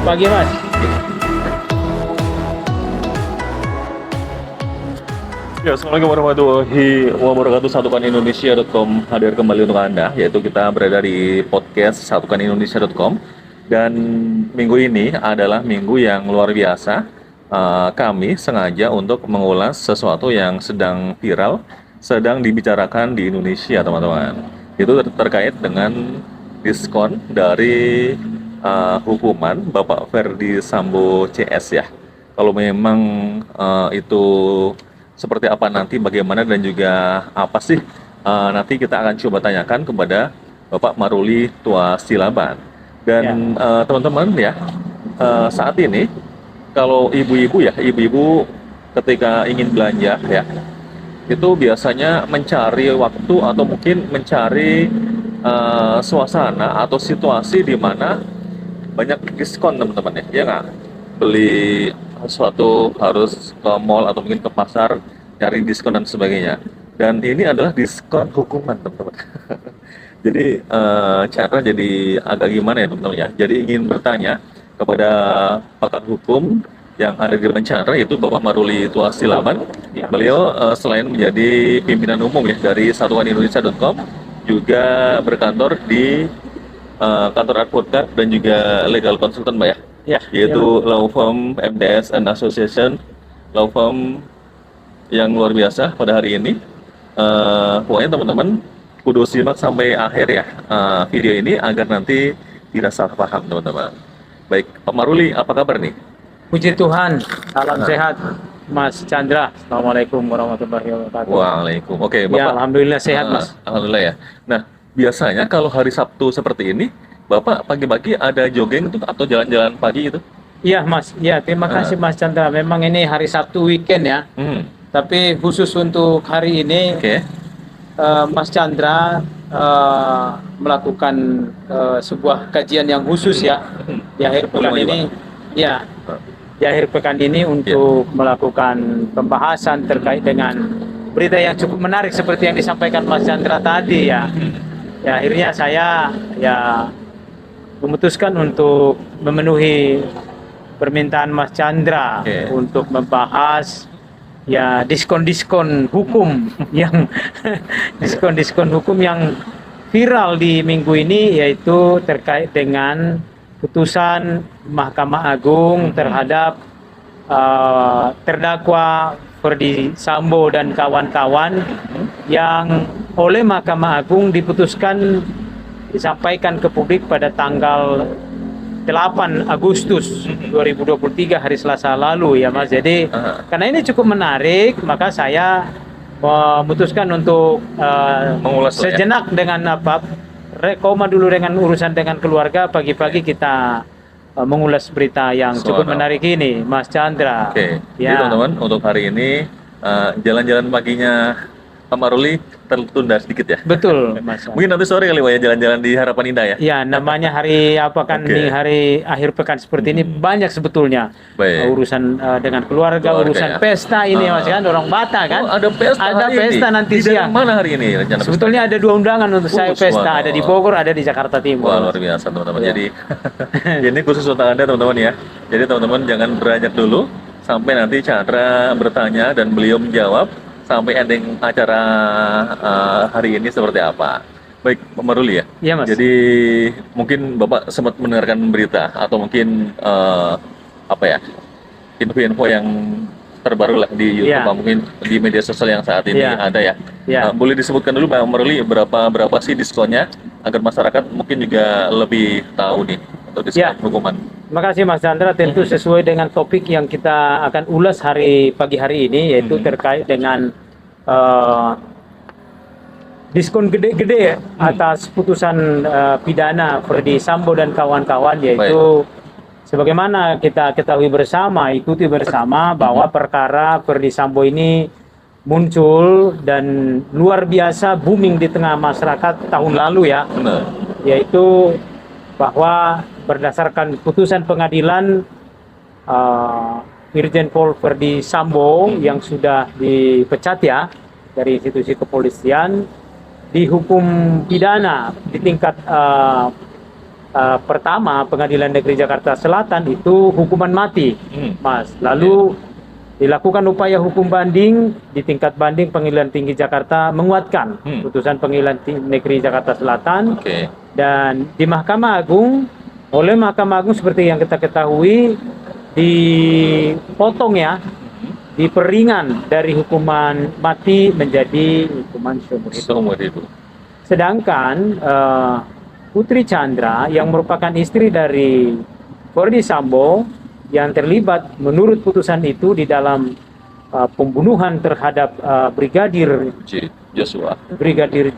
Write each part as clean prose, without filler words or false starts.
pagi Mas. Ya, Assalamualaikum warahmatullahi wabarakatuh. Satukanindonesia.com hadir kembali untuk Anda, yaitu kita berada di podcast satukanindonesia.com. Dan minggu ini adalah minggu yang luar biasa. Kami sengaja untuk mengulas sesuatu yang sedang viral, sedang dibicarakan di Indonesia, teman-teman. Itu terkait dengan diskon dari hukuman Bapak Ferdy Sambo CS ya. Kalau memang itu seperti apa nanti, bagaimana, dan juga apa sih, nanti kita akan coba tanyakan kepada Bapak Maruli Tua Silaban. Dan teman-teman ya, saat ini kalau ibu-ibu ketika ingin belanja ya, itu biasanya mencari waktu atau mungkin mencari suasana atau situasi di mana banyak diskon, teman-teman ya nggak? Beli sesuatu harus ke mall atau mungkin ke pasar cari diskon dan sebagainya. Dan ini adalah diskon hukuman, teman-teman. Jadi cara jadi agak gimana ya, teman-teman ya. Jadi ingin bertanya kepada pakar hukum yang ada di rencana, yaitu Bapak Maruli Tua Silaban. Beliau selain menjadi pimpinan umum ya dari satukanindonesia.com, juga berkantor di kantor advokat dan juga legal consultant, Mbak ya. Ya, Yaitu law firm MDS and Association, law firm yang luar biasa pada hari ini. Pokoknya teman-teman kudu simak sampai akhir ya video ini agar nanti tidak salah paham, teman-teman. Baik, Pak Maruli, apa kabar nih? Puji Tuhan, salam sehat Mas Chandra. Assalamualaikum warahmatullahi wabarakatuh. Waalaikumsalam. Oke, Ya, Bapak. alhamdulillah sehat Mas. Alhamdulillah ya. Nah, biasanya kalau hari Sabtu seperti ini, Bapak pagi-pagi ada jogging tuh atau jalan-jalan pagi itu? Iya Mas, ya terima kasih Mas Chandra. Memang ini hari Sabtu weekend ya. Tapi khusus untuk hari ini, Oke. Mas Chandra melakukan sebuah kajian yang khusus ya di akhir pekan Boleh, ini. Ya, di akhir pekan ini untuk melakukan pembahasan terkait dengan berita yang cukup menarik seperti yang disampaikan Mas Chandra tadi ya. Ya, akhirnya saya ya memutuskan untuk memenuhi permintaan Mas Chandra untuk membahas ya diskon-diskon hukum yang diskon-diskon hukum yang viral di minggu ini, yaitu terkait dengan putusan Mahkamah Agung terhadap terdakwa Ferdy Sambo dan kawan-kawan yang oleh Mahkamah Agung disampaikan ke publik pada tanggal 8 Agustus 2023 hari Selasa lalu ya Mas. Jadi karena ini cukup menarik, maka saya memutuskan untuk Mengulas sejenak dengan koma dulu dengan urusan dengan keluarga. Pagi-pagi kita mengulas berita yang cukup menarik ini, Mas Chandra. Oke. Ya. Jadi teman-teman, untuk hari ini jalan-jalan paginya Pak Maruli tertunda sedikit ya. Betul, Mas. Mungkin nanti sore kali Pak ya, jalan-jalan di Harapan Indah ya. Ya, namanya hari apa kan, hari akhir pekan seperti ini banyak sebetulnya urusan dengan keluarga urusan pesta ini Mas kan, orang Batak kan. Ada pesta. Ada pesta nanti siang. Mana hari ini rencana sebetulnya ada 2 undangan untuk saya pesta, ada di Bogor, ada di Jakarta Timur. Wah, luar biasa teman-teman. Jadi ini khusus untuk Anda teman-teman ya. Jadi teman-teman jangan beranjak dulu sampai nanti Chandra bertanya dan beliau menjawab sampai ending acara hari ini seperti apa. Baik, Pak Maruli ya. Iya, Mas. Jadi mungkin Bapak sempat mendengarkan berita atau mungkin info-info yang terbaru lah di YouTube, mungkin di media sosial yang saat ini ada ya. Boleh disebutkan dulu Pak Maruli berapa sih diskonnya agar masyarakat mungkin juga lebih tahu nih untuk diskon hukuman. Terima kasih Mas Chandra. Tentu sesuai dengan topik yang kita akan ulas pagi hari ini, yaitu terkait dengan diskon gede-gede atas putusan pidana Ferdy Sambo dan kawan-kawan, yaitu sebagaimana kita ketahui bersama, ikuti bersama bahwa perkara Ferdy Sambo ini muncul dan luar biasa booming di tengah masyarakat tahun lalu ya. Yaitu bahwa berdasarkan putusan pengadilan Irjen Pol Ferdy Sambo yang sudah dipecat ya dari institusi kepolisian, dihukum pidana di tingkat pertama Pengadilan Negeri Jakarta Selatan itu hukuman mati, Mas. Lalu dilakukan upaya hukum banding di tingkat banding Pengadilan Tinggi Jakarta menguatkan putusan Pengadilan Negeri Jakarta Selatan. Dan di Mahkamah Agung, oleh Mahkamah Agung seperti yang kita ketahui dipotong ya, diperingan dari hukuman mati menjadi hukuman seumur hidup. Sedangkan Putri Chandra yang merupakan istri dari Verdi Sambo yang terlibat menurut putusan itu di dalam pembunuhan terhadap Brigadir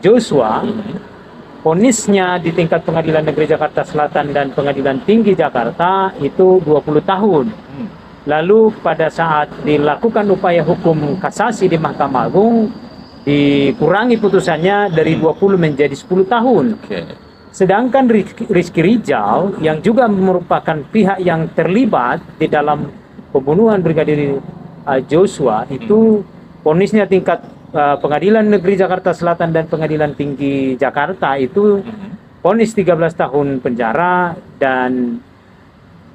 Joshua, vonisnya di tingkat Pengadilan Negeri Jakarta Selatan dan Pengadilan Tinggi Jakarta itu 20 tahun. Lalu pada saat dilakukan upaya hukum kasasi di Mahkamah Agung, dikurangi putusannya dari 20 menjadi 10 tahun. Sedangkan Rizky Rijal yang juga merupakan pihak yang terlibat di dalam pembunuhan Brigadir Joshua itu vonisnya tingkat Pengadilan Negeri Jakarta Selatan dan Pengadilan Tinggi Jakarta itu vonis 13 tahun penjara, dan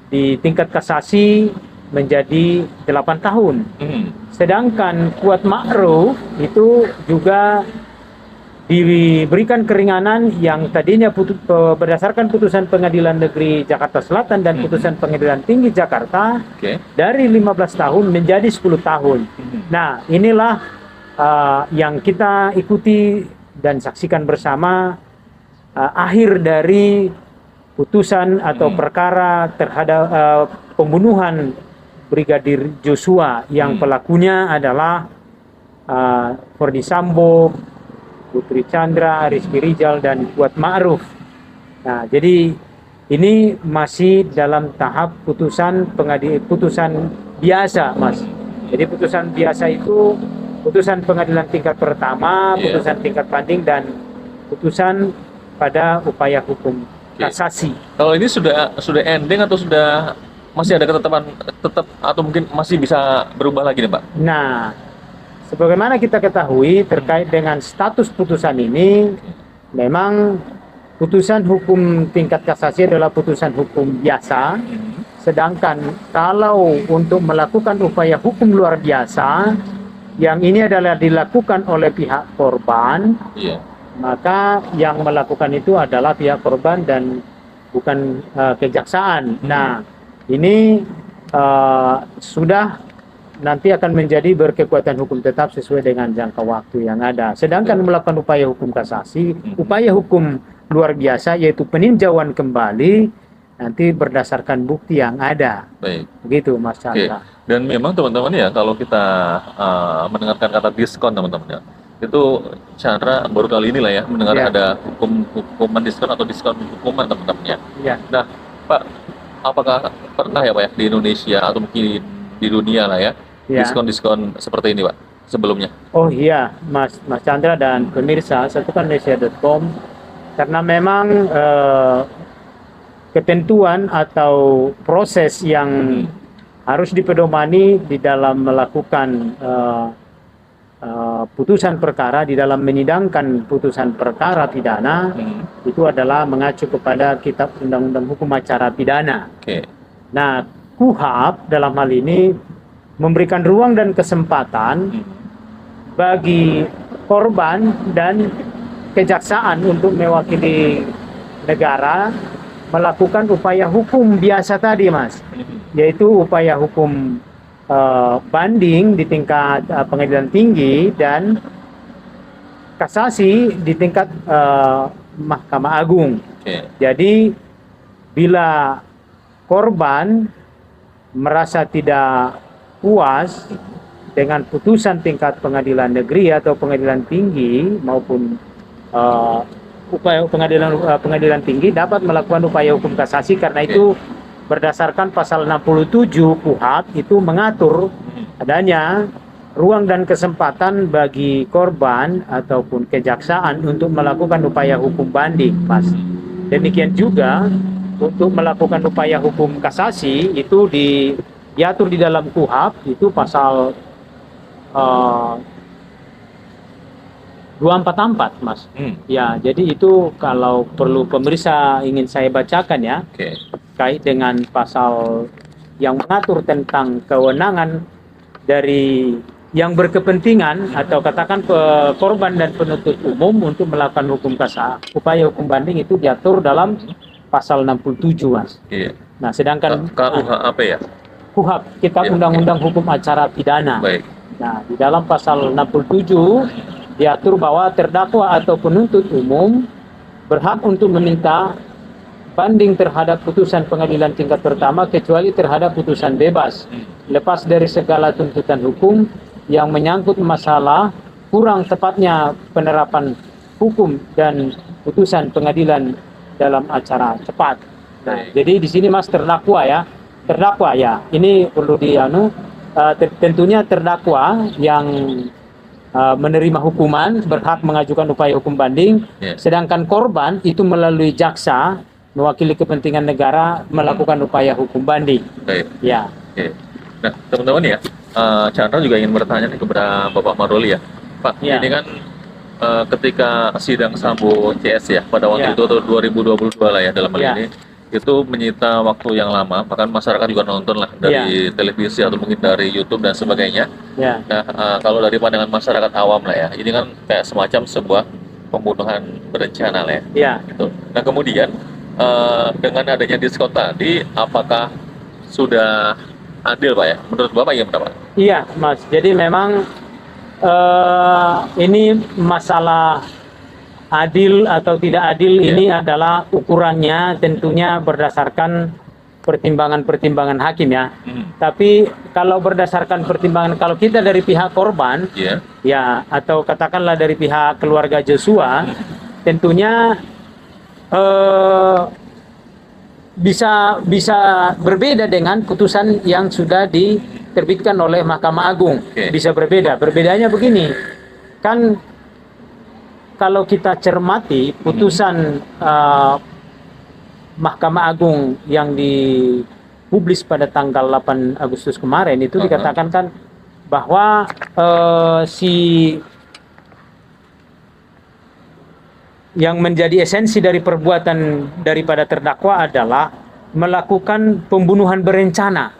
di tingkat kasasi menjadi 8 tahun. Sedangkan Kuat Ma'ruf itu juga diberikan keringanan yang tadinya berdasarkan putusan Pengadilan Negeri Jakarta Selatan dan putusan Pengadilan Tinggi Jakarta dari 15 tahun menjadi 10 tahun. Nah, inilah yang kita ikuti dan saksikan bersama akhir dari putusan atau perkara terhadap pembunuhan Brigadir Joshua yang pelakunya adalah Verdi Sambo, Putri Chandra, Rizky Rijal, dan Kuat Ma'ruf. Nah, jadi ini masih dalam tahap putusan biasa, Mas. Jadi putusan biasa itu putusan pengadilan tingkat pertama, putusan tingkat banding, dan putusan pada upaya hukum kasasi. Kalau ini sudah ending atau sudah masih ada ketetapan tetap atau mungkin masih bisa berubah lagi nih, Pak? Nah, sebagaimana kita ketahui terkait dengan status putusan ini, memang putusan hukum tingkat kasasi adalah putusan hukum biasa. Sedangkan kalau untuk melakukan upaya hukum luar biasa, yang ini adalah dilakukan oleh pihak korban, maka yang melakukan itu adalah pihak korban dan bukan kejaksaan. Nah, ini sudah nanti akan menjadi berkekuatan hukum tetap sesuai dengan jangka waktu yang ada. Sedangkan melakukan upaya hukum kasasi, upaya hukum luar biasa yaitu peninjauan kembali nanti berdasarkan bukti yang ada. Baik. Begitu, Mas Chandra. Dan memang teman-teman ya, kalau kita mendengarkan kata diskon teman-teman ya, itu Chandra baru kali ini lah ya mendengar ada hukuman diskon atau diskon hukuman teman-teman ya. Nah, Pak, apakah pernah ya Pak ya di Indonesia atau mungkin di dunia lah ya, diskon-diskon seperti ini Pak sebelumnya? Oh iya, Mas Chandra dan pemirsa satukanindonesia.com, karena memang ketentuan atau proses yang harus dipedomani di dalam melakukan putusan perkara, di dalam menyidangkan putusan perkara pidana, itu adalah mengacu kepada Kitab Undang-Undang Hukum Acara Pidana. Nah, KUHP dalam hal ini memberikan ruang dan kesempatan bagi korban dan kejaksaan untuk mewakili negara melakukan upaya hukum biasa tadi, Mas, yaitu upaya hukum banding di tingkat pengadilan tinggi dan kasasi di tingkat Mahkamah Agung. Jadi bila korban merasa tidak puas dengan putusan tingkat pengadilan negeri atau pengadilan tinggi maupun upaya pengadilan tinggi, dapat melakukan upaya hukum kasasi. Karena itu berdasarkan pasal 67 KUHP itu mengatur adanya ruang dan kesempatan bagi korban ataupun kejaksaan untuk melakukan upaya hukum banding, Mas. Demikian juga untuk melakukan upaya hukum kasasi itu diatur di dalam KUHP itu pasal 20 244, Mas. Hmm. Ya, jadi itu kalau perlu pemirsa ingin saya bacakan ya, Oke. terkait dengan pasal yang mengatur tentang kewenangan dari yang berkepentingan atau katakan korban dan penuntut umum untuk melakukan hukum kasar, upaya hukum banding itu diatur dalam pasal 67, Mas. Iya. Nah, sedangkan KUHP ya. KUHP, Kitab Ya, Undang-Undang Hukum Acara Pidana. Baik. Nah, di dalam pasal 67 diatur bahwa terdakwa atau penuntut umum berhak untuk meminta banding terhadap putusan pengadilan tingkat pertama kecuali terhadap putusan bebas, lepas dari segala tuntutan hukum yang menyangkut masalah kurang tepatnya penerapan hukum dan putusan pengadilan dalam acara cepat. Nah, jadi di sini Mas terdakwa ya. Ini perlu tentunya terdakwa yang menerima hukuman berhak mengajukan upaya hukum banding, sedangkan korban itu melalui jaksa mewakili kepentingan negara melakukan upaya hukum banding. Baik. Ya. Oke. Nah, teman-teman ya, Chandra juga ingin bertanya nih kepada Bapak Maruli ya. Pak, Ya. ini kan ketika sidang Sambo CS ya, pada waktu Ya. itu atau 2022 lah ya dalam hal Ya. ini, itu menyita waktu yang lama, bahkan masyarakat juga nonton lah dari televisi atau mungkin dari YouTube dan sebagainya. Ya. Nah, kalau dari pandangan masyarakat awam lah ya, ini kan kayak semacam sebuah pembunuhan berencana lah ya. Ya. Gitu. Nah, kemudian dengan adanya diskon tadi, apakah sudah adil Pak ya? Menurut Bapak gimana Pak? Iya, Mas. Jadi memang ini masalah adil atau tidak adil ini adalah ukurannya tentunya berdasarkan pertimbangan-pertimbangan hakim ya. Tapi kalau berdasarkan pertimbangan, kalau kita dari pihak korban, ya atau katakanlah dari pihak keluarga Joshua, tentunya bisa berbeda dengan putusan yang sudah diterbitkan oleh Mahkamah Agung. Bisa berbeda. Berbedanya begini, kan kalau kita cermati putusan Mahkamah Agung yang dipublis pada tanggal 8 Agustus kemarin itu dikatakan kan bahwa yang menjadi esensi dari perbuatan daripada terdakwa adalah melakukan pembunuhan berencana.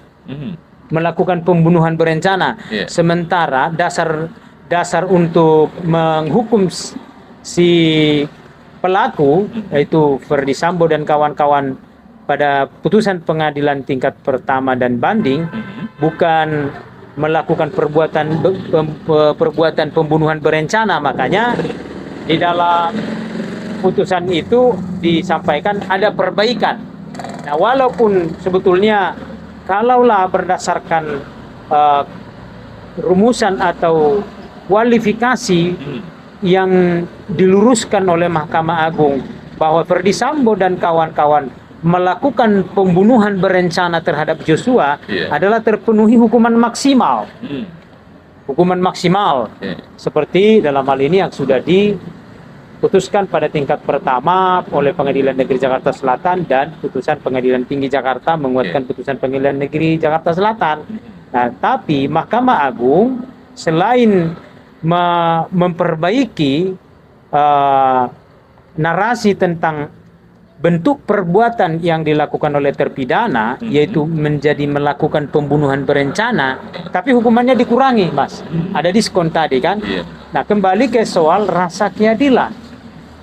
Melakukan pembunuhan berencana. Sementara dasar untuk menghukum si pelaku, yaitu Ferdy Sambo dan kawan-kawan pada putusan pengadilan tingkat pertama dan banding, bukan melakukan perbuatan pembunuhan berencana. Makanya di dalam putusan itu disampaikan ada perbaikan. Nah, walaupun sebetulnya kalaulah berdasarkan rumusan atau kualifikasi yang diluruskan oleh Mahkamah Agung bahwa Ferdy Sambo dan kawan-kawan melakukan pembunuhan berencana terhadap Joshua adalah terpenuhi hukuman maksimal. Hukuman maksimal seperti dalam hal ini yang sudah diputuskan pada tingkat pertama oleh Pengadilan Negeri Jakarta Selatan dan putusan Pengadilan Tinggi Jakarta menguatkan putusan Pengadilan Negeri Jakarta Selatan. Nah, tapi Mahkamah Agung selain memperbaiki narasi tentang bentuk perbuatan yang dilakukan oleh terpidana, yaitu menjadi melakukan pembunuhan berencana, tapi hukumannya dikurangi, Mas. Ada diskon tadi kan? Nah, kembali ke soal rasa keadilan.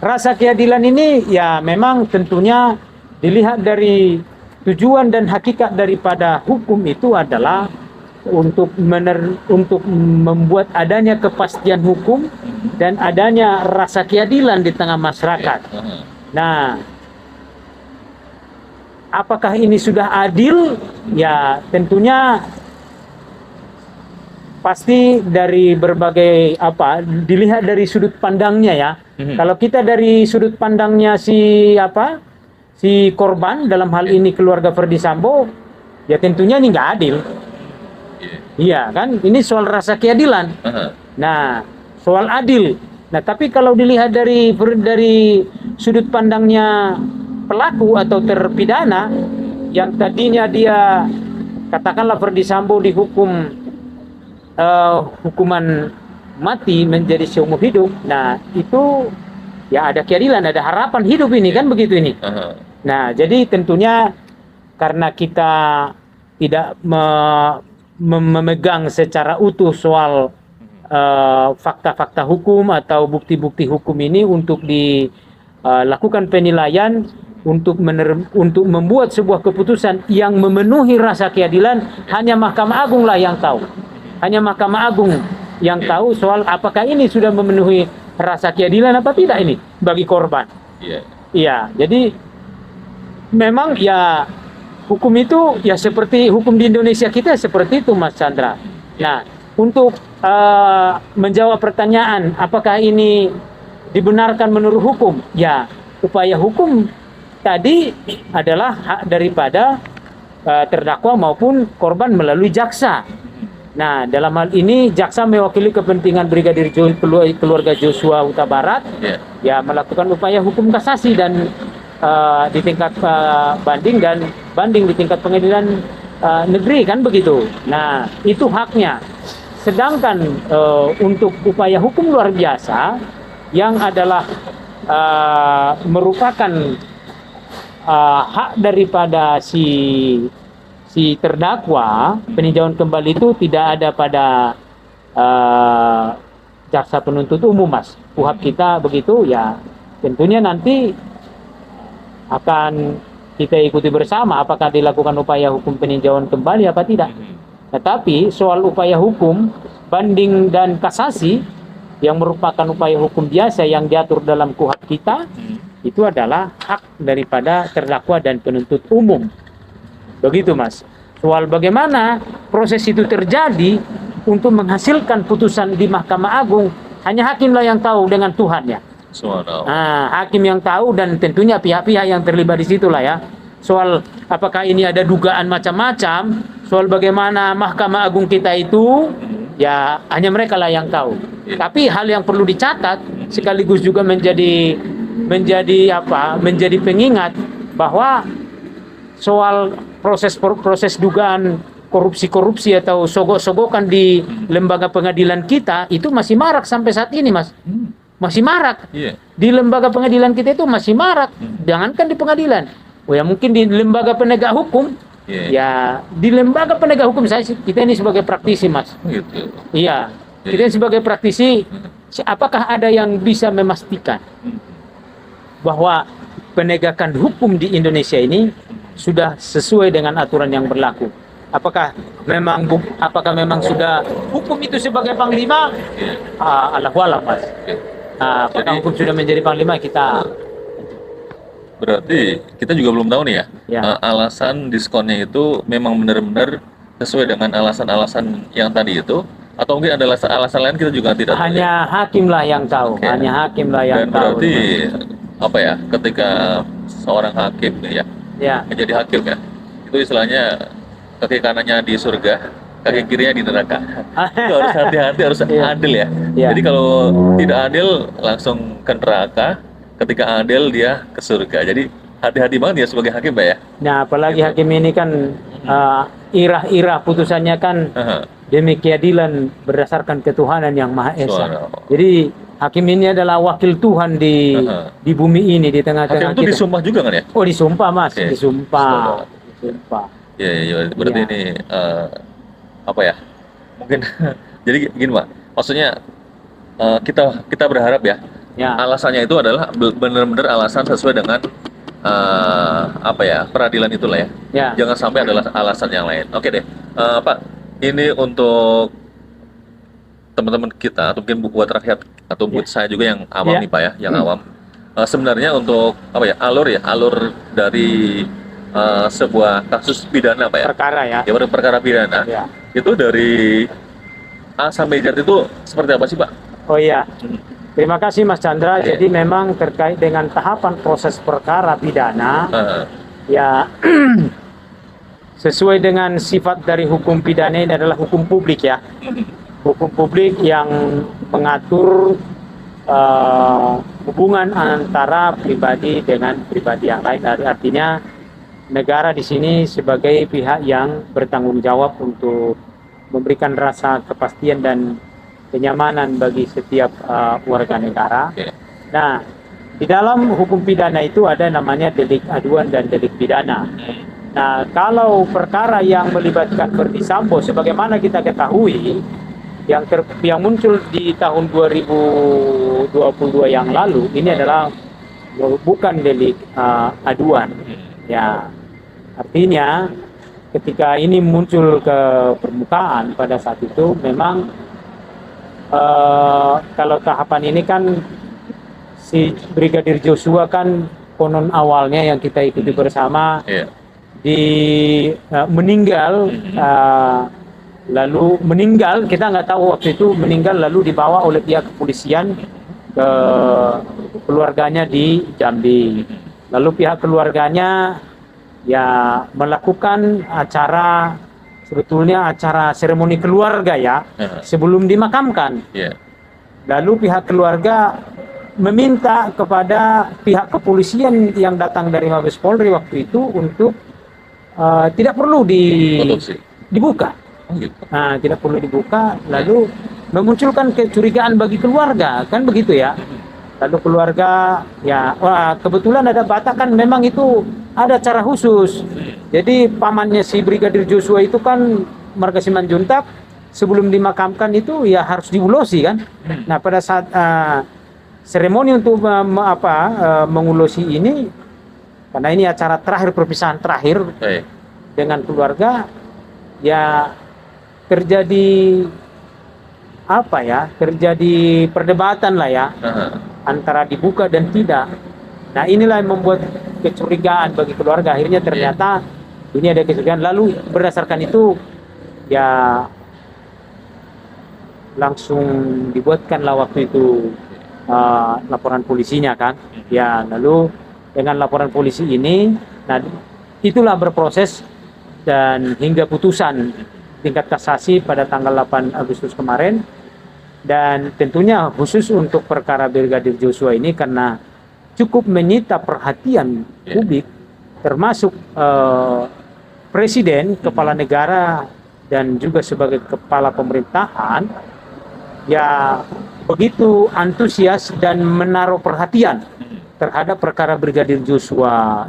Rasa keadilan ini ya memang tentunya dilihat dari tujuan dan hakikat daripada hukum itu adalah untuk membuat adanya kepastian hukum dan adanya rasa keadilan di tengah masyarakat. Nah, apakah ini sudah adil? Ya, tentunya pasti dari berbagai dilihat dari sudut pandangnya ya. Kalau kita dari sudut pandangnya si korban, dalam hal ini keluarga Ferdy Sambo, ya tentunya ini nggak adil. Iya kan, ini soal rasa keadilan. Nah, soal adil. Nah, tapi kalau dilihat dari sudut pandangnya pelaku atau terpidana yang tadinya dia katakanlah Ferdy Sambo dihukum hukuman mati menjadi seumur hidup. Nah, itu ya ada keadilan, ada harapan hidup ini kan begitu ini. Nah, jadi tentunya karena kita tidak memegang secara utuh soal fakta-fakta hukum atau bukti-bukti hukum ini untuk dilakukan penilaian untuk membuat sebuah keputusan yang memenuhi rasa keadilan, hanya Mahkamah Agung lah yang tahu. Hanya Mahkamah Agung yang tahu soal apakah ini sudah memenuhi rasa keadilan apa tidak ini bagi korban. Iya, jadi memang ya hukum itu ya seperti hukum di Indonesia kita seperti itu, Mas Chandra. Nah, untuk menjawab pertanyaan apakah ini dibenarkan menurut hukum, ya upaya hukum tadi adalah hak daripada terdakwa maupun korban melalui jaksa. Nah, dalam hal ini jaksa mewakili kepentingan Brigadir keluarga Joshua Huta Barat, ya melakukan upaya hukum kasasi dan di tingkat banding di tingkat pengadilan negeri kan begitu. Nah, itu haknya. Sedangkan untuk upaya hukum luar biasa yang adalah merupakan hak daripada si terdakwa, peninjauan kembali itu tidak ada pada jaksa penuntut umum, Mas. Kuhap kita begitu ya, tentunya nanti akan kita ikuti bersama apakah dilakukan upaya hukum peninjauan kembali apa tidak. Tetapi soal upaya hukum banding dan kasasi yang merupakan upaya hukum biasa yang diatur dalam kuhap kita, itu adalah hak daripada terdakwa dan penuntut umum. Begitu, Mas. Soal bagaimana proses itu terjadi untuk menghasilkan putusan di Mahkamah Agung, hanya hakimlah yang tahu dengan Tuhannya. Hakim yang tahu dan tentunya pihak-pihak yang terlibat di situlah ya. Soal apakah ini ada dugaan macam-macam, soal bagaimana Mahkamah Agung kita itu, ya hanya mereka lah yang tahu. Tapi hal yang perlu dicatat sekaligus juga menjadi pengingat bahwa soal proses dugaan korupsi atau sogok-sogokan di lembaga pengadilan kita itu masih marak sampai saat ini, Mas. Masih marak. Di lembaga pengadilan kita itu masih marak. Jangankan di pengadilan. Oh ya mungkin di lembaga penegak hukum. Ya di lembaga penegak hukum kita ini sebagai praktisi, Mas. Iya. Kita sebagai praktisi, apakah ada yang bisa memastikan bahwa penegakan hukum di Indonesia ini sudah sesuai dengan aturan yang berlaku? Apakah memang sudah hukum itu sebagai panglima? Allahualam, Mas. Apakah hukum sudah menjadi panglima, kita berarti kita juga belum tahu nih ya. Alasan diskonnya itu memang benar-benar sesuai dengan alasan-alasan yang tadi itu, atau mungkin ada alasan lain kita juga tidak tahu. Hanya hakimlah yang tahu. Hanya hakimlah yang Dan tahu. berarti apa ya, ketika seorang hakim ya menjadi hakim ya, itu istilahnya kaki kanannya di surga, kaki kirinya di neraka. Itu harus hati-hati, harus adil ya. Jadi kalau tidak adil langsung ke neraka, ketika adil dia ke surga. Jadi hati-hati banget ya sebagai hakim, Pak ya. Nah, apalagi hakim ini kan irah-irah putusannya kan demi keadilan berdasarkan ketuhanan yang Maha Esa. Jadi hakim ini adalah wakil Tuhan di bumi ini, di tengah-tengah hakim itu kita. disumpah juga kan ya? Oh, disumpah, Mas. Disumpah. Iya, berarti ini apa ya? Mungkin jadi gini, Pak. Maksudnya kita berharap ya. Alasannya itu adalah benar-benar alasan sesuai dengan peradilan itulah ya. Jangan sampai ada alasan yang lain. Oke deh, Pak. Ini untuk teman-teman kita, atau mungkin buat rakyat, atau buat saya juga yang awam nih, Pak ya, yang awam. Sebenarnya untuk alur dari sebuah kasus pidana, Pak ya. Perkara ya. Ya, perkara pidana. Itu dari A sampai Z itu seperti apa sih, Pak? Oh iya. Terima kasih, Mas Chandra. Jadi memang terkait dengan tahapan proses perkara pidana, ya sesuai dengan sifat dari hukum pidana ini adalah hukum publik ya. Hukum publik yang mengatur hubungan antara pribadi dengan pribadi yang lain. Artinya negara di sini sebagai pihak yang bertanggung jawab untuk memberikan rasa kepastian dan kenyamanan bagi setiap warga negara. Oke. Nah, di dalam hukum pidana itu ada namanya delik aduan dan delik pidana. Nah, kalau perkara yang melibatkan Verdi Sambo, sebagaimana kita ketahui, yang muncul di tahun 2022 yang lalu, ini adalah bukan delik aduan. Ya, artinya ketika ini muncul ke permukaan pada saat itu, memang kalau tahapan ini kan si Brigadir Joshua kan konon awalnya yang kita ikuti bersama meninggal, lalu meninggal, kita nggak tahu waktu itu meninggal, lalu dibawa oleh pihak kepolisian ke keluarganya di Jambi. Lalu pihak keluarganya ya melakukan acara, sebetulnya acara seremoni keluarga ya, sebelum dimakamkan. Lalu pihak keluarga meminta kepada pihak kepolisian yang datang dari Mabes Polri waktu itu untuk tidak perlu dibuka. Nah, tidak perlu dibuka, lalu memunculkan kecurigaan bagi keluarga, kan begitu ya. Lalu keluarga ya, kebetulan ada Batak kan memang itu ada cara khusus. Jadi pamannya si Brigadir Joshua itu kan Marga Simanjuntak, sebelum dimakamkan itu ya harus diulosi kan. Nah, pada saat seremoni untuk mengulosi ini, karena ini acara terakhir, perpisahan terakhir dengan keluarga, ya terjadi terjadi perdebatan lah ya, antara dibuka dan tidak. Nah, inilah yang membuat kecurigaan bagi keluarga. Akhirnya ternyata ini ada kecurigaan. Lalu berdasarkan itu ya langsung dibuatkanlah waktu itu laporan polisinya kan. Ya, lalu dengan laporan polisi ini, nah itulah berproses dan hingga putusan tingkat kasasi pada tanggal 8 Agustus kemarin. Dan tentunya khusus untuk perkara Brigadir Joshua ini karena cukup menyita perhatian publik, termasuk presiden, kepala negara, dan juga sebagai kepala pemerintahan, ya begitu antusias dan menaruh perhatian terhadap perkara Brigadir Joshua,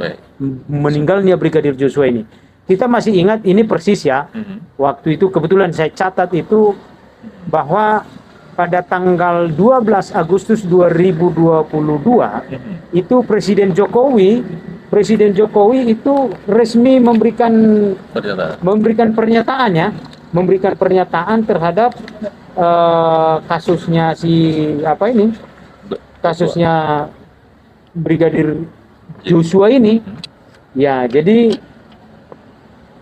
meninggalnya Brigadir Joshua ini. Kita masih ingat ini persis ya, waktu itu kebetulan saya catat itu bahwa pada tanggal 12 Agustus 2022 itu Presiden Jokowi itu resmi memberikan pernyataan terhadap kasusnya kasusnya Brigadir Joshua ini. Ya, jadi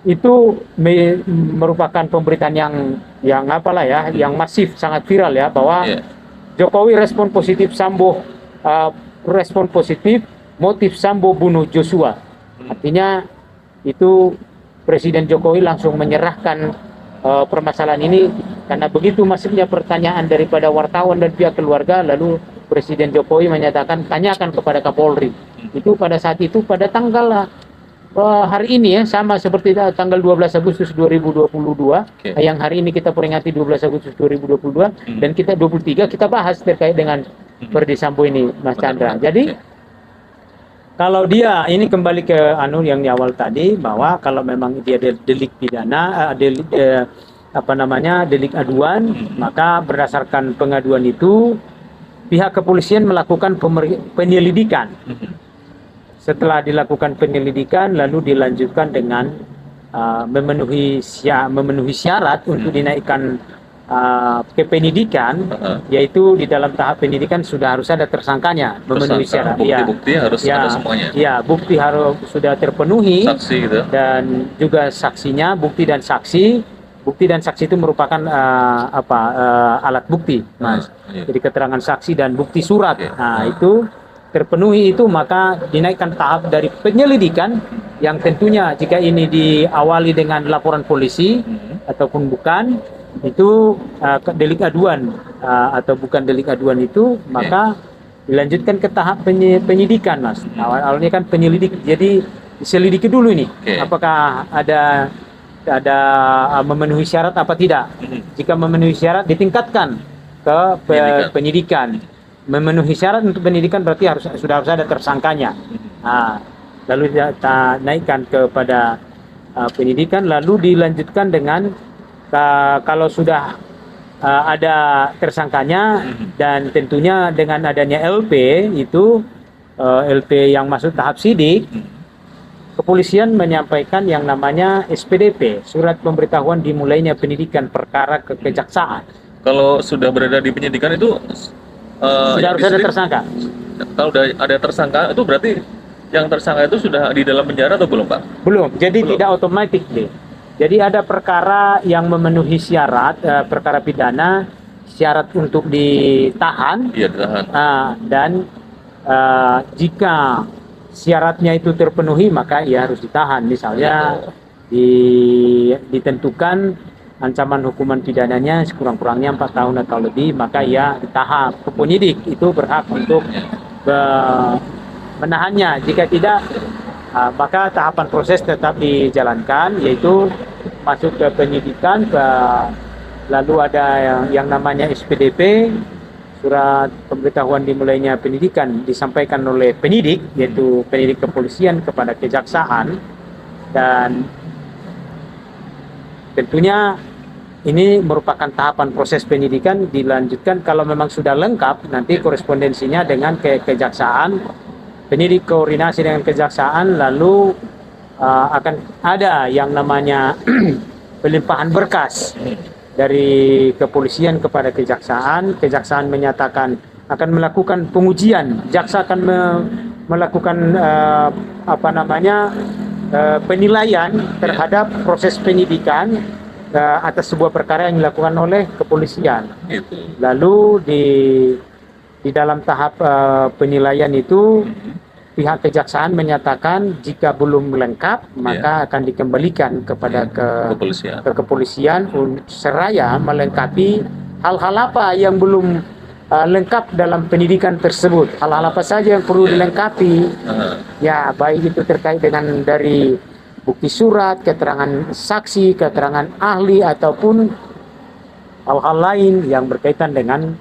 itu merupakan pemberitaan yang masif, sangat viral ya, bahwa Jokowi respon positif motif Sambo bunuh Joshua. Artinya itu Presiden Jokowi langsung menyerahkan permasalahan ini karena begitu masifnya pertanyaan daripada wartawan dan pihak keluarga, lalu Presiden Jokowi menyatakan tanyakan kepada Kapolri. Itu pada saat itu pada tanggal hari ini ya, sama seperti tanggal 12 Agustus 2022 yang hari ini kita peringati 12 Agustus 2022 dan kita 23 kita bahas terkait dengan Verdi Sambo ini, Mas Chandra. Jadi kalau dia ini kembali ke yang di awal tadi, bahwa kalau memang dia delik pidana, delik aduan, maka berdasarkan pengaduan itu pihak kepolisian melakukan penyelidikan. Setelah dilakukan penyelidikan, lalu dilanjutkan dengan memenuhi syarat untuk dinaikkan ke penyidikan, yaitu di dalam tahap penyidikan sudah harus ada tersangkanya, memenuhi syarat. Bukti-bukti harus ada semuanya. Ya, bukti harus sudah terpenuhi, saksi gitu. Dan juga saksinya, bukti dan saksi itu merupakan alat bukti, Mas. Jadi keterangan saksi dan bukti surat. Itu terpenuhi, itu maka dinaikkan tahap dari penyelidikan yang tentunya jika ini diawali dengan laporan polisi ataupun bukan, itu delik aduan atau bukan delik aduan itu, maka dilanjutkan ke tahap penyidikan, Mas. Awalnya kan penyelidik, jadi diselidiki dulu ini apakah ada memenuhi syarat apa tidak. Jika memenuhi syarat ditingkatkan ke Penyidikan. penyidikan. Memenuhi syarat untuk penyidikan berarti sudah harus ada tersangkanya. Nah, lalu kita naikkan kepada penyidikan, lalu dilanjutkan dengan kalau sudah ada tersangkanya dan tentunya dengan adanya LP itu LP yang masuk tahap sidik, kepolisian menyampaikan yang namanya SPDP, surat pemberitahuan dimulainya penyidikan perkara ke kejaksaan. Kalau sudah berada di penyidikan itu Sudah yang harus ada disidik, tersangka. kalau udah ada tersangka itu berarti yang tersangka itu sudah di dalam penjara atau belum, Pak? Belum, jadi Belum. tidak otomatis deh. Jadi ada perkara yang memenuhi syarat, perkara pidana, syarat untuk ditahan, Iya, ditahan. dan jika syaratnya itu terpenuhi maka ia harus ditahan. Misalnya ditentukan ancaman hukuman pidananya sekurang-kurangnya 4 tahun atau lebih, maka ia ditahan. Penyidik itu berhak untuk menahannya. Jika tidak, maka tahapan proses tetap dijalankan, yaitu masuk ke penyidikan, lalu ada yang namanya SPDP, surat pemberitahuan dimulainya penyidikan, disampaikan oleh penyidik, yaitu penyidik kepolisian kepada kejaksaan, dan tentunya ini merupakan tahapan proses penyidikan. Dilanjutkan kalau memang sudah lengkap, nanti korespondensinya dengan kejaksaan, penyidik koordinasi dengan kejaksaan, lalu akan ada yang namanya pelimpahan berkas dari kepolisian kepada kejaksaan. Kejaksaan menyatakan akan melakukan pengujian, jaksa akan melakukan penilaian terhadap proses penyidikan atas sebuah perkara yang dilakukan oleh kepolisian. Lalu di dalam tahap penilaian itu pihak kejaksaan menyatakan jika belum lengkap maka akan dikembalikan kepada kepolisian seraya melengkapi hal-hal apa yang belum lengkap dalam pendidikan tersebut. Hal-hal apa saja yang perlu dilengkapi, ya baik itu terkait dengan dari bukti surat, keterangan saksi, keterangan ahli, ataupun hal-hal lain yang berkaitan dengan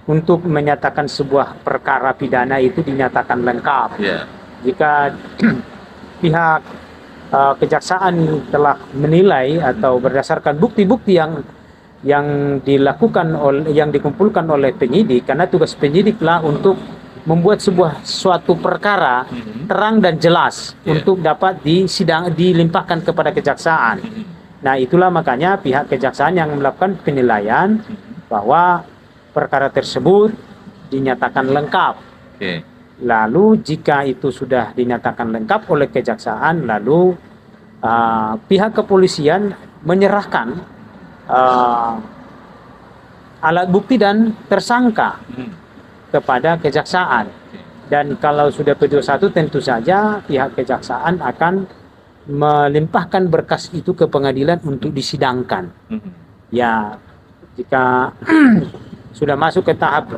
untuk menyatakan sebuah perkara pidana itu dinyatakan lengkap. Jika pihak kejaksaan telah menilai atau berdasarkan bukti-bukti yang dikumpulkan oleh penyidik, karena tugas penyidiklah untuk membuat suatu perkara terang dan jelas untuk dapat dilimpahkan kepada kejaksaan. Nah, itulah makanya pihak kejaksaan yang melakukan penilaian bahwa perkara tersebut dinyatakan lengkap. Lalu jika itu sudah dinyatakan lengkap oleh kejaksaan, lalu pihak kepolisian menyerahkan alat bukti dan tersangka kepada kejaksaan. Dan kalau sudah P21 tentu saja pihak kejaksaan akan melimpahkan berkas itu ke pengadilan untuk disidangkan. Ya, jika sudah masuk ke tahap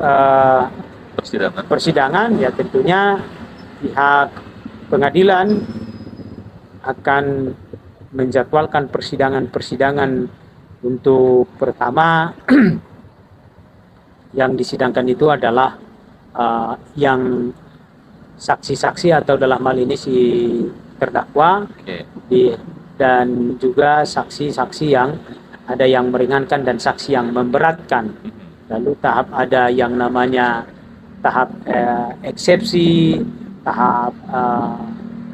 persidangan, ya tentunya pihak pengadilan akan menjadwalkan persidangan untuk pertama yang disidangkan itu adalah yang saksi-saksi atau dalam hal ini si terdakwa, dan juga saksi-saksi yang ada yang meringankan dan saksi yang memberatkan. Lalu tahap ada yang namanya tahap eksepsi, tahap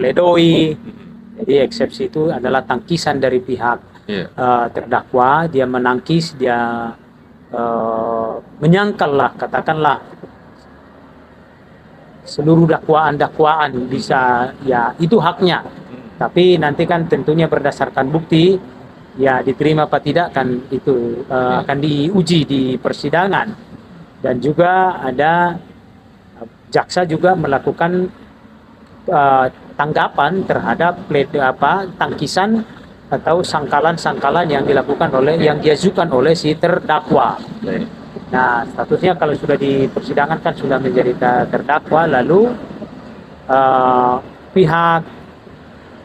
pledoi. Jadi eksepsi itu adalah tangkisan dari pihak terdakwa, dia menangkis, dia menyangkal lah, katakanlah seluruh dakwaan bisa, ya itu haknya. Tapi nanti kan tentunya berdasarkan bukti, ya diterima apa tidak kan itu akan diuji di persidangan. Dan juga ada jaksa juga melakukan tanggapan terhadap tangkisan atau sangkalan-sangkalan yang dilakukan yang diajukan oleh si terdakwa. Nah, statusnya kalau sudah di persidangan kan sudah menjadi terdakwa, lalu pihak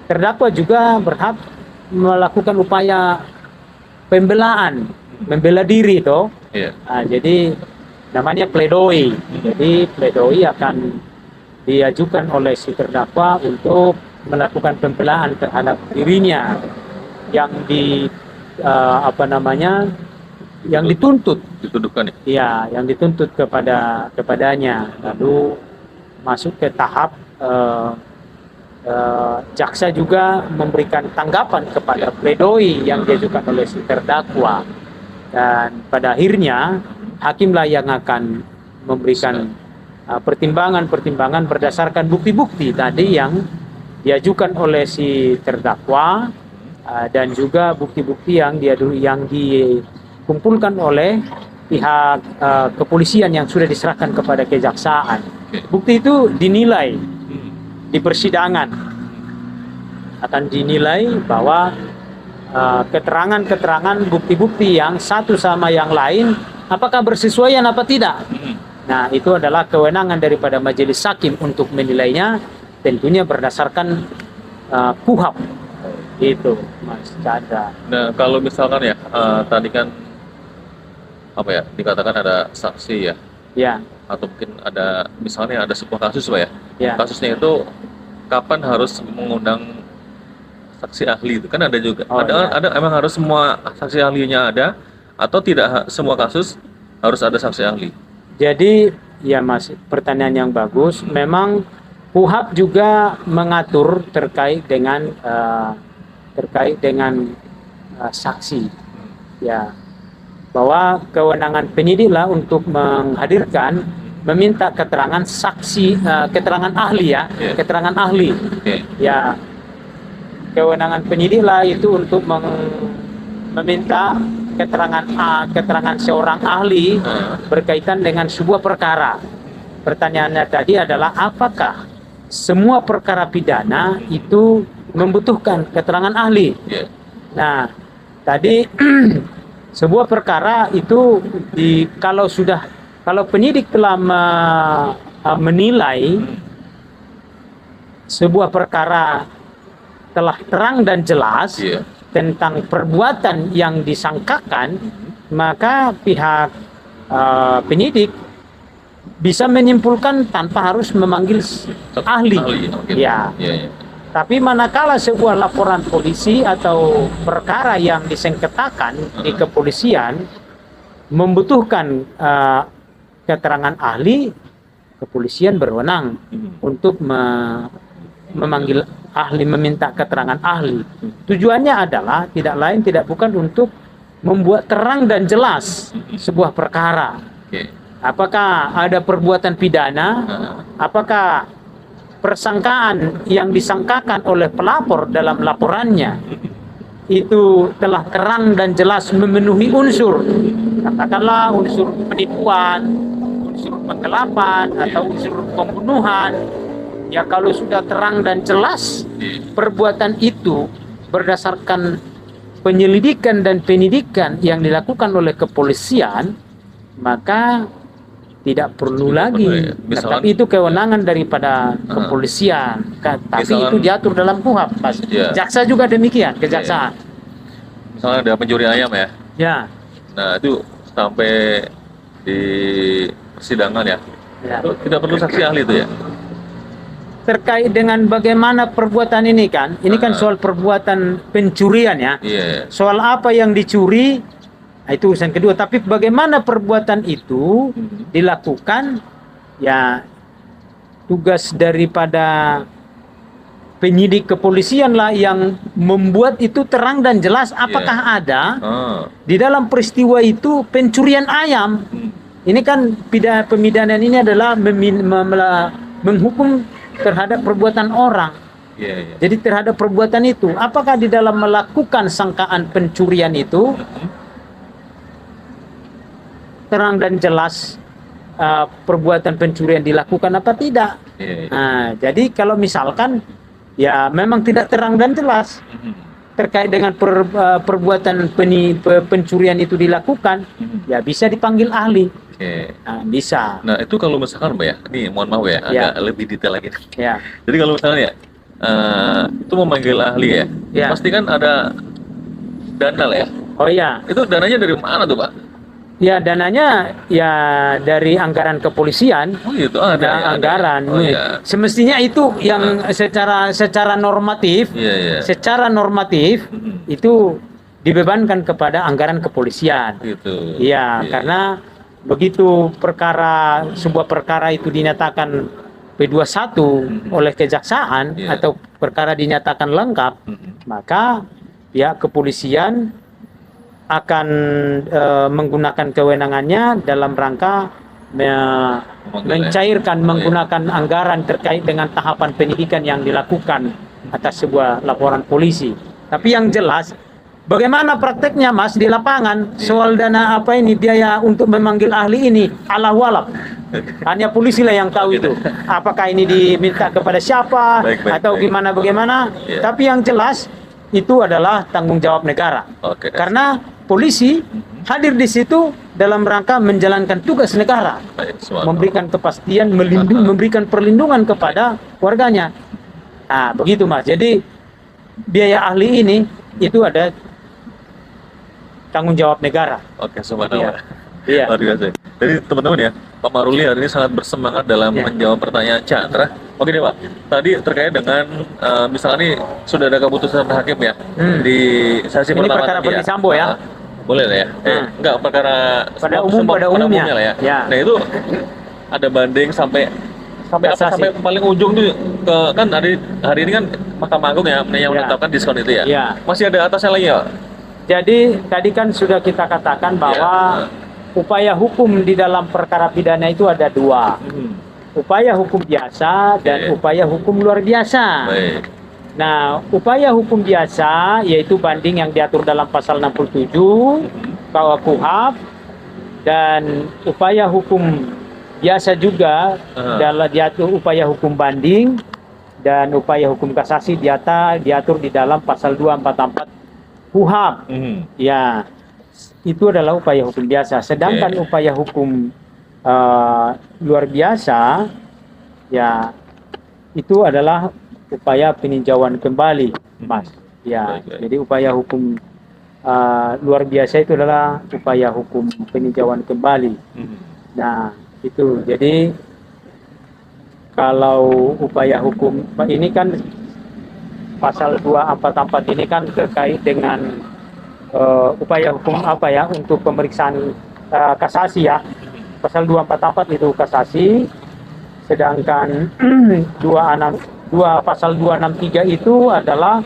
terdakwa juga berhak melakukan upaya pembelaan membela diri toh. Iya. Jadi namanya pledoi. Jadi pledoi akan diajukan oleh si terdakwa untuk melakukan pembelaan terhadap dirinya yang yang dituntut. Dituduhkan ya. Ya, yang dituntut kepadanya. Lalu masuk ke tahap jaksa juga memberikan tanggapan kepada pledoi yang diajukan oleh si terdakwa, dan pada akhirnya hakimlah yang akan memberikan pertimbangan berdasarkan bukti-bukti tadi yang diajukan oleh si terdakwa, dan juga bukti-bukti yang dikumpulkan oleh pihak kepolisian yang sudah diserahkan kepada kejaksaan. Bukti itu dinilai di persidangan, akan dinilai bahwa keterangan-keterangan bukti-bukti yang satu sama yang lain apakah bersesuaian apa tidak. Nah, itu adalah kewenangan daripada majelis hakim untuk menilainya, tentunya berdasarkan KUHP itu, Mas Chandra. Nah, kalau misalkan ya tadi kan dikatakan ada saksi ya, Ya, atau mungkin ada misalnya ada sebuah kasus Pak ya. ya. Kasusnya itu kapan harus mengundang saksi ahli, itu kan ada juga. Oh, ada emang harus semua saksi ahlinya ada, atau tidak semua kasus harus ada saksi ahli? Jadi ya Mas, pertanyaan yang bagus. Memang KUHP juga mengatur terkait dengan saksi. Ya, bahwa kewenangan penyidiklah untuk menghadirkan, meminta keterangan saksi, keterangan ahli ya, Yeah. keterangan ahli. Okay. Ya, kewenangan penyidiklah itu untuk meminta keterangan seorang ahli berkaitan dengan sebuah perkara. Pertanyaannya tadi adalah apakah semua perkara pidana itu membutuhkan keterangan ahli? Yeah. Nah, tadi sebuah perkara itu kalau penyidik telah menilai sebuah perkara telah terang dan jelas Yeah. tentang perbuatan yang disangkakan, maka pihak penyidik bisa menyimpulkan tanpa harus memanggil ahli. Okay. Ya. Yeah. Tapi manakala sebuah laporan polisi atau perkara yang disengketakan di kepolisian membutuhkan keterangan ahli, kepolisian berwenang untuk memanggil ahli, meminta keterangan ahli. Tujuannya adalah tidak lain tidak bukan untuk membuat terang dan jelas sebuah perkara. Okay. Apakah ada perbuatan pidana? Apakah persangkaan yang disangkakan oleh pelapor dalam laporannya itu telah terang dan jelas memenuhi unsur, katakanlah unsur penipuan, unsur penggelapan, atau unsur pembunuhan. Ya, kalau sudah terang dan jelas perbuatan itu berdasarkan penyelidikan dan penyidikan yang dilakukan oleh kepolisian, maka tidak perlu lagi. Tapi itu kewenangan daripada kepolisian. Tapi itu diatur dalam KUHP, Mas. Jaksa juga demikian, kejaksaan. Misalnya ada pencuri ayam ya. Ya. Nah, itu sampai di persidangan ya. Itu tidak perlu saksi ahli itu ya. Terkait dengan bagaimana perbuatan ini kan soal perbuatan pencurian ya. Iya. Soal apa yang dicuri, itu urusan kedua. Tapi bagaimana perbuatan itu dilakukan, ya tugas daripada penyidik kepolisian lah yang membuat itu terang dan jelas. Apakah ada di dalam peristiwa itu pencurian ayam? Ini kan pemidanaan ini adalah menghukum terhadap perbuatan orang. Jadi terhadap perbuatan itu, apakah di dalam melakukan sangkaan pencurian itu terang dan jelas perbuatan pencurian dilakukan apa tidak? Nah, jadi kalau misalkan ya memang tidak terang dan jelas terkait dengan perbuatan pencurian itu dilakukan, ya bisa dipanggil ahli. Nah, bisa. Nah, itu kalau misalkan Mbak ya, ini mohon maaf ya, agak lebih detail lagi. Ya. Jadi kalau misalnya ya, itu memanggil ahli ya, pasti kan ada dana lah ya. Oh iya, Itu dananya dari mana tuh Pak? ya dananya ya dari anggaran kepolisian. Oh gitu, ada ya, ada. Anggaran. Oh iya. Semestinya itu yang secara normatif, Iya, iya. secara normatif itu dibebankan kepada anggaran kepolisian. Gitu. Iya, Iya. karena begitu sebuah perkara itu dinyatakan P21 oleh kejaksaan Iya. atau perkara dinyatakan lengkap, maka pihak kepolisian akan menggunakan kewenangannya dalam rangka mencairkan menggunakan anggaran terkait dengan tahapan penyidikan yang dilakukan atas sebuah laporan polisi. Tapi yang jelas, bagaimana prakteknya Mas di lapangan soal dana apa ini biaya untuk memanggil ahli ini Allahu alam. Hanya polisi lah yang tahu itu. Apakah ini diminta kepada siapa Baik, atau baik. bagaimana? Iya. Tapi yang jelas itu adalah tanggung jawab negara. Oke. Karena polisi hadir di situ dalam rangka menjalankan tugas negara, Baik, semua. memberikan kepastian, memberikan perlindungan kepada warganya. Nah, begitu Mas. Jadi biaya ahli ini itu ada tanggung jawab negara. Oke, subhanallah. Iya. Luar biasa. Jadi teman-teman ya, Pak Maruli hari ini sangat bersemangat dalam Iya. menjawab pertanyaan Chandra. Oke deh Pak, tadi terkait dengan misalnya nih sudah ada keputusan hakim ya di sesi Ini pertama perkara tadi Verdi Sambo ya? Boleh lah ya? Enggak, perkara Pada pada umumnya lah ya. Ya. Nah itu ada banding sampai apa Kasasi. sampai paling ujung tuh ke kan hari ini kan Mahkamah Agung ya yang Ya. menetapkan diskon itu ya. Ya. Masih ada atasnya lagi ya? Pak? Jadi tadi kan sudah kita katakan bahwa upaya hukum di dalam perkara pidana itu ada dua. Upaya hukum biasa dan Oke. upaya hukum luar biasa. Baik. Nah, upaya hukum biasa yaitu banding yang diatur dalam pasal 67 KUHP dan upaya hukum biasa juga dalam diatur upaya hukum banding dan upaya hukum kasasi diatur di dalam pasal 244 KUHP. Ya, itu adalah upaya hukum biasa. Sedangkan upaya hukum luar biasa, ya itu adalah upaya peninjauan kembali, Mas. Ya, Baik. jadi upaya hukum luar biasa itu adalah upaya hukum peninjauan kembali. Nah, itu. Jadi kalau upaya hukum ini kan pasal 244 ini kan terkait dengan upaya hukum apa ya untuk pemeriksaan kasasi ya. Pasal 244 itu kasasi, sedangkan pasal 263 itu adalah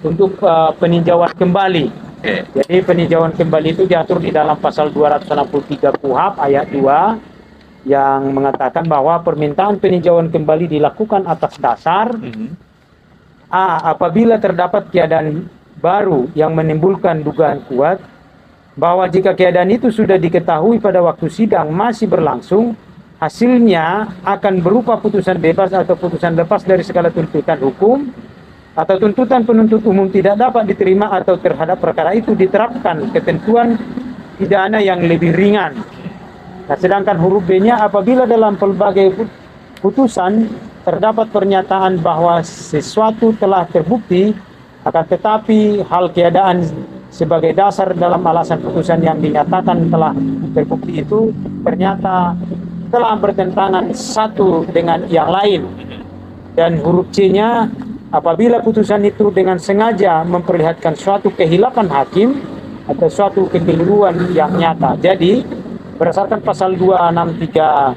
untuk peninjauan kembali. Oke. Jadi peninjauan kembali itu diatur di dalam pasal 263 KUHP ayat 2 yang mengatakan bahwa permintaan peninjauan kembali dilakukan atas dasar apabila terdapat keadaan baru yang menimbulkan dugaan kuat bahwa jika keadaan itu sudah diketahui pada waktu sidang masih berlangsung, hasilnya akan berupa putusan bebas atau putusan lepas dari segala tuntutan hukum atau tuntutan penuntut umum tidak dapat diterima atau terhadap perkara itu diterapkan ketentuan pidana yang lebih ringan. Nah, sedangkan huruf B-nya apabila dalam pelbagai putusan terdapat pernyataan bahwa sesuatu telah terbukti akan tetapi hal keadaan sebagai dasar dalam alasan putusan yang dinyatakan telah terbukti itu ternyata telah bertentangan satu dengan yang lain. Dan huruf C-nya apabila putusan itu dengan sengaja memperlihatkan suatu kehilapan hakim atau suatu kekeliruan yang nyata. Jadi berdasarkan pasal 263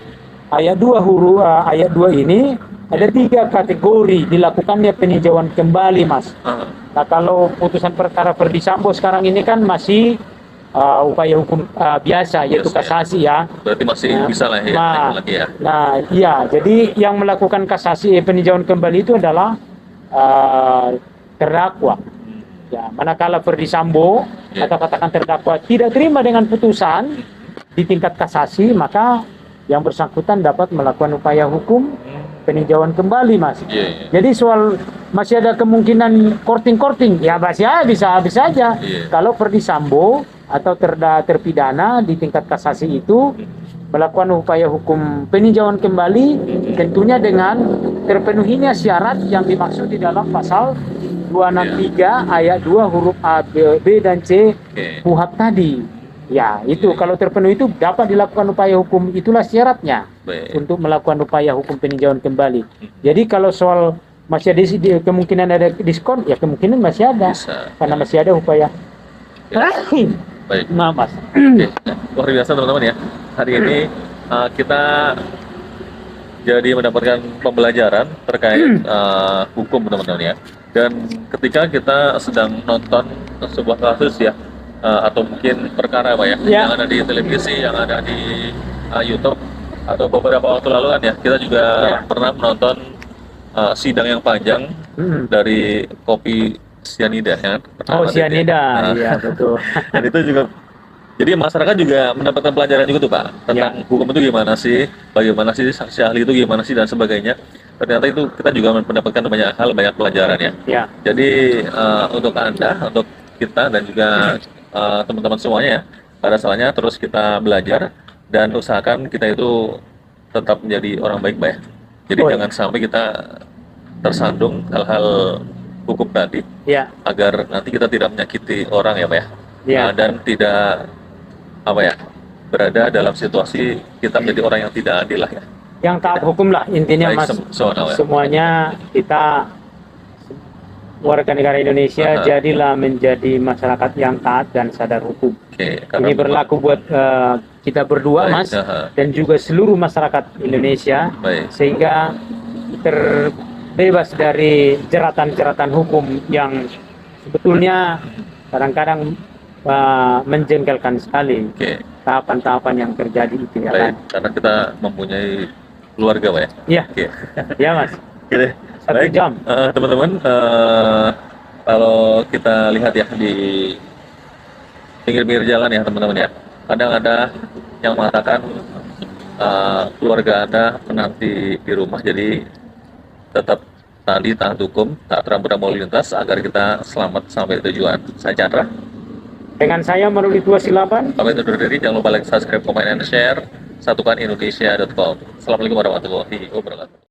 ayat 2 ayat 2 ini ada 3 kategori dilakukannya peninjauan kembali, Mas. Nah, kalau putusan perkara Verdi Sambo sekarang ini kan masih upaya hukum biasa, yaitu kasasi ya. Berarti masih bisa lah ya, naik lagi ya. Nah, iya. Jadi yang melakukan kasasi peninjauan kembali itu adalah terdakwa. Ya, manakala Verdi Sambo atau katakan terdakwa tidak terima dengan putusan di tingkat kasasi, maka yang bersangkutan dapat melakukan upaya hukum peninjauan kembali, Mas. Jadi soal masih ada kemungkinan korting, ya bisa aja. Kalau Verdi Sambo atau terpidana di tingkat kasasi itu melakukan upaya hukum peninjauan kembali, tentunya dengan terpenuhinya syarat yang dimaksud di dalam pasal 263 ayat 2 huruf A, B dan C Oke. KUHP tadi. Ya, itu kalau terpenuhi itu dapat dilakukan upaya hukum, itulah syaratnya Baik. untuk melakukan upaya hukum peninjauan kembali. Jadi kalau soal masih ada kemungkinan ada diskon, ya kemungkinan masih ada. Bisa. Karena masih ada upaya. Baik. Maaf, Mas. Oke. Luar biasa teman-teman ya. Hari ini kita jadi mendapatkan pembelajaran terkait hukum teman-teman ya. Dan ketika kita sedang nonton sebuah kasus ya, atau mungkin perkara Pak ya, Ya. yang ada di televisi, yang ada di YouTube, atau beberapa waktu lalu kan ya, kita juga Ya. pernah menonton sidang yang panjang dari kopi sianida ya kan? Oh, sianida. Nah, Iya, betul. dan itu juga jadi masyarakat juga mendapatkan pelajaran juga tuh Pak tentang hukum itu gimana sih, bagaimana sih saksi ahli itu gimana sih dan sebagainya. Ternyata itu kita juga mendapatkan banyak hal, banyak pelajaran ya. Ya. Jadi untuk Anda, untuk kita dan juga teman-teman semuanya ya, pada salahnya terus kita belajar dan usahakan kita itu tetap menjadi orang baik Pak ya. Jadi Oh, jangan sampai kita tersandung hal-hal hukum tadi Ya. agar nanti kita tidak menyakiti orang ya Pak ya. Ya. Dan tidak apa ya, berada dalam situasi kita menjadi orang yang tidak adil lah ya. Yang taat hukum lah intinya, Baik, Mas. semuanya. Semuanya kita warga negara Indonesia jadilah menjadi masyarakat yang taat dan sadar hukum. Oke, Ini berlaku buat kita berdua, Baik, Mas, dan juga seluruh masyarakat Indonesia, Baik. sehingga terbebas dari jeratan-jeratan hukum yang sebetulnya kadang-kadang menjengkelkan sekali. Oke, Tahapan-tahapan yang terjadi itu, ya baik. kan? Karena kita mempunyai keluarga Pak ya. Iya, Oke. ya Mas. Oke deh. 1 Baik, jam. teman-teman, kalau kita lihat ya di pinggir-pinggir jalan ya teman-teman ya, kadang ada yang mengatakan keluarga Anda menanti di rumah, jadi tetap tadi taat hukum, taat rambu-rambu lalu lintas agar kita selamat sampai tujuan. Saya Chandra, Dengan saya Maruli Tua Silaban. pamit undur diri, jangan lupa like, subscribe, comment, and share. Satukan Indonesia.com. Assalamualaikum warahmatullahi wabarakatuh.